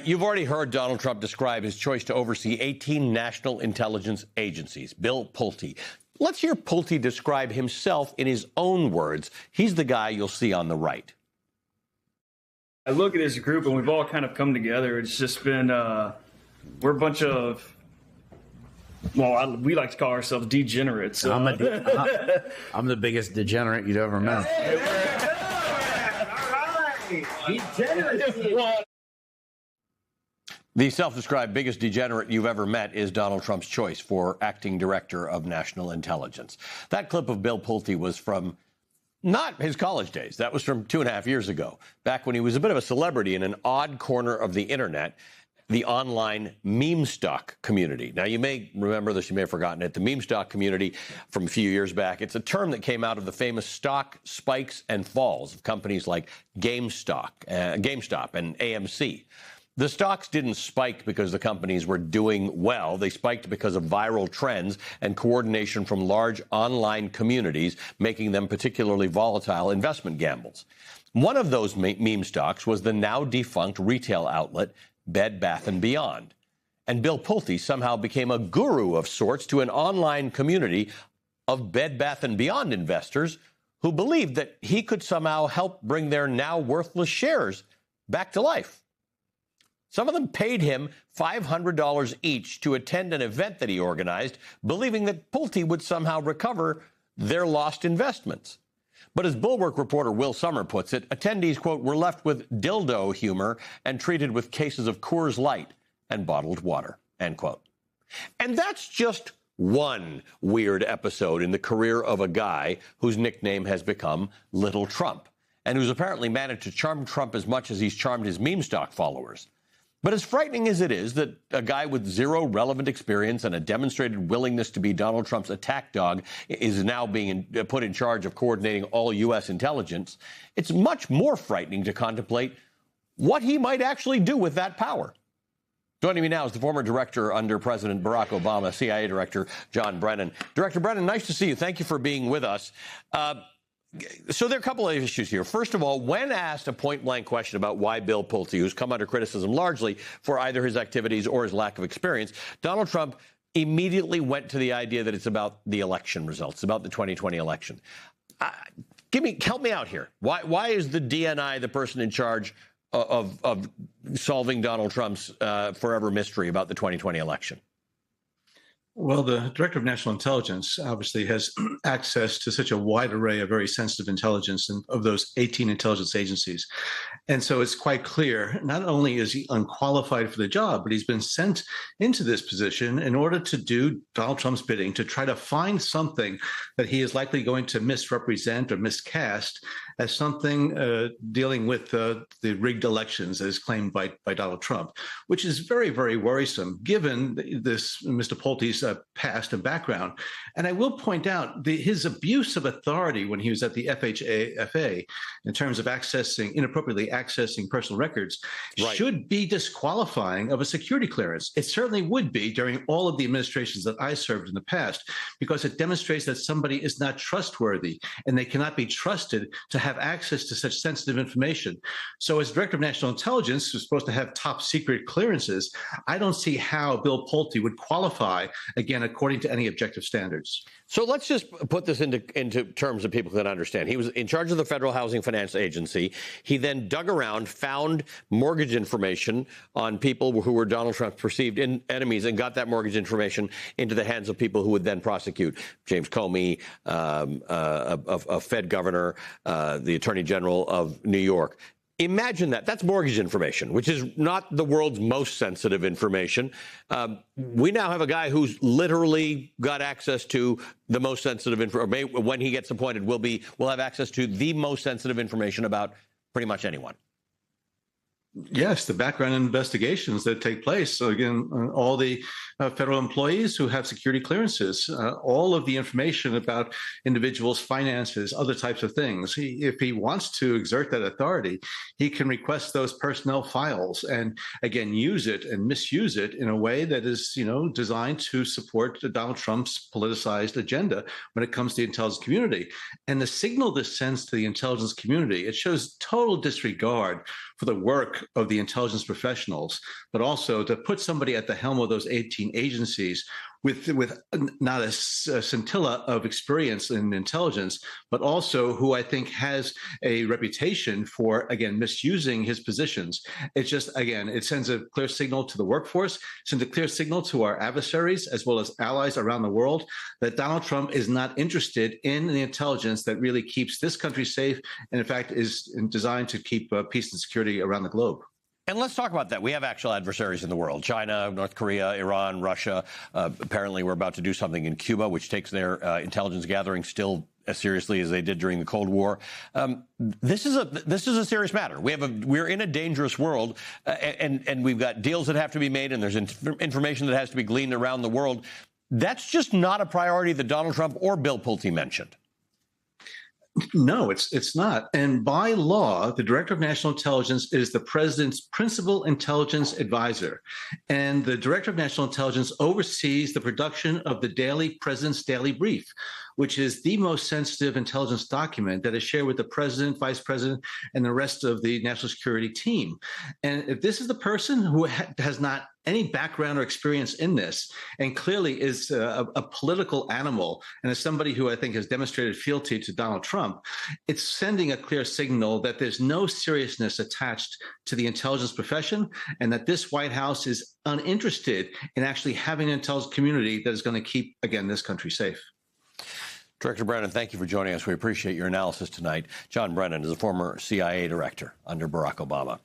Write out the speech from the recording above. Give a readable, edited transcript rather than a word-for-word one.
You've already heard Donald Trump describe his choice to oversee 18 national intelligence agencies. Bill Pulte. Let's hear Pulte describe himself in his own words. He's the guy you'll see on the right. I look at this group and we've all kind of come together. It's just been, we're a bunch of, well, we like to call ourselves degenerates. I'm the biggest degenerate you'd ever met. The self-described biggest degenerate you've ever met is Donald Trump's choice for acting director of national intelligence. That clip of Bill Pulte was from not his college days. That was from 2.5 years ago, back when he was a bit of a celebrity in an odd corner of the internet, the online meme stock community. Now, you may remember this, you may have forgotten it. The meme stock community from a few years back, it's a term that came out of the famous stock spikes and falls of companies like GameStop and AMC. The stocks didn't spike because the companies were doing well. They spiked because of viral trends and coordination from large online communities, making them particularly volatile investment gambles. One of those meme stocks was the now defunct retail outlet Bed Bath & Beyond. And Bill Pulte somehow became a guru of sorts to an online community of Bed Bath & Beyond investors who believed that he could somehow help bring their now worthless shares back to life. Some of them paid him $500 each to attend an event that he organized, believing that Pulte would somehow recover their lost investments. But as Bulwark reporter Will Sommer puts it, attendees, quote, were left with dildo humor and treated with cases of Coors Light and bottled water, end quote. And that's just one weird episode in the career of a guy whose nickname has become Little Trump, and who's apparently managed to charm Trump as much as he's charmed his meme stock followers. But as frightening as it is that a guy with zero relevant experience and a demonstrated willingness to be Donald Trump's attack dog is now being put in charge of coordinating all U.S. intelligence, it's much more frightening to contemplate what he might actually do with that power. Joining me now is the former director under President Barack Obama, CIA Director John Brennan. Director Brennan, nice to see you. Thank you for being with us. So there are a couple of issues here. First of all, when asked a point-blank question about why Bill Pulte, who's come under criticism largely for either his activities or his lack of experience, Donald Trump immediately went to the idea that it's about the election results, about the 2020 election. Help me out here. Why is the DNI the person in charge of solving Donald Trump's forever mystery about the 2020 election? Well, the Director of National Intelligence obviously has access to such a wide array of very sensitive intelligence of those 18 intelligence agencies. And so it's quite clear, not only is he unqualified for the job, but he's been sent into this position in order to do Donald Trump's bidding, to try to find something that he is likely going to misrepresent or miscast as something dealing with the rigged elections as claimed by Donald Trump, which is very, very worrisome given this Mr. Pulte's past and background. And I will point out his abuse of authority when he was at the FHFA in terms of inappropriately accessing personal records should be disqualifying of a security clearance. It certainly would be during all of the administrations that I served in the past, because it demonstrates that somebody is not trustworthy and they cannot be trusted to have access to such sensitive information. So as Director of National Intelligence, who's supposed to have top secret clearances, I don't see how Bill Pulte would qualify, again, according to any objective standards. So let's just put this into terms that people can understand. He was in charge of the Federal Housing Finance Agency. He then dug around, found mortgage information on people who were Donald Trump's perceived enemies, and got that mortgage information into the hands of people who would then prosecute. James Comey, a Fed governor, the Attorney General of New York. Imagine that. That's mortgage information, which is not the world's most sensitive information. We now have a guy who's literally got access to the most sensitive information. When he gets appointed, we'll have access to the most sensitive information about pretty much anyone. Yes, the background investigations that take place. So again, all the federal employees who have security clearances, all of the information about individuals' finances, other types of things. If he wants to exert that authority, he can request those personnel files and again use it and misuse it in a way that is, designed to support Donald Trump's politicized agenda when it comes to the intelligence community. And the signal this sends to the intelligence community, it shows total disregard for for the work of the intelligence professionals, but also to put somebody at the helm of those 18 agencies with not a scintilla of experience in intelligence, but also who I think has a reputation for, again, misusing his positions. It's just, again, it sends a clear signal to the workforce, sends a clear signal to our adversaries as well as allies around the world that Donald Trump is not interested in the intelligence that really keeps this country safe and, in fact, is designed to keep peace and security around the globe. And let's talk about that. We have actual adversaries in the world: China, North Korea, Iran, Russia. Apparently, we're about to do something in Cuba, which takes their intelligence gathering still as seriously as they did during the Cold War. This is a serious matter. We're in a dangerous world, and we've got deals that have to be made, and there's information that has to be gleaned around the world. That's just not a priority that Donald Trump or Bill Pulte mentioned. No, it's not. And by law, the Director of National Intelligence is the president's principal intelligence advisor. And the Director of National Intelligence oversees the production of the President's Daily Brief, which is the most sensitive intelligence document that is shared with the president, vice president, and the rest of the national security team. And if this is the person who has not any background or experience in this, and clearly is a political animal, and as somebody who I think has demonstrated fealty to Donald Trump, it's sending a clear signal that there's no seriousness attached to the intelligence profession, and that this White House is uninterested in actually having an intelligence community that is going to keep, again, this country safe. Director Brennan, thank you for joining us. We appreciate your analysis tonight. John Brennan is a former CIA director under Barack Obama.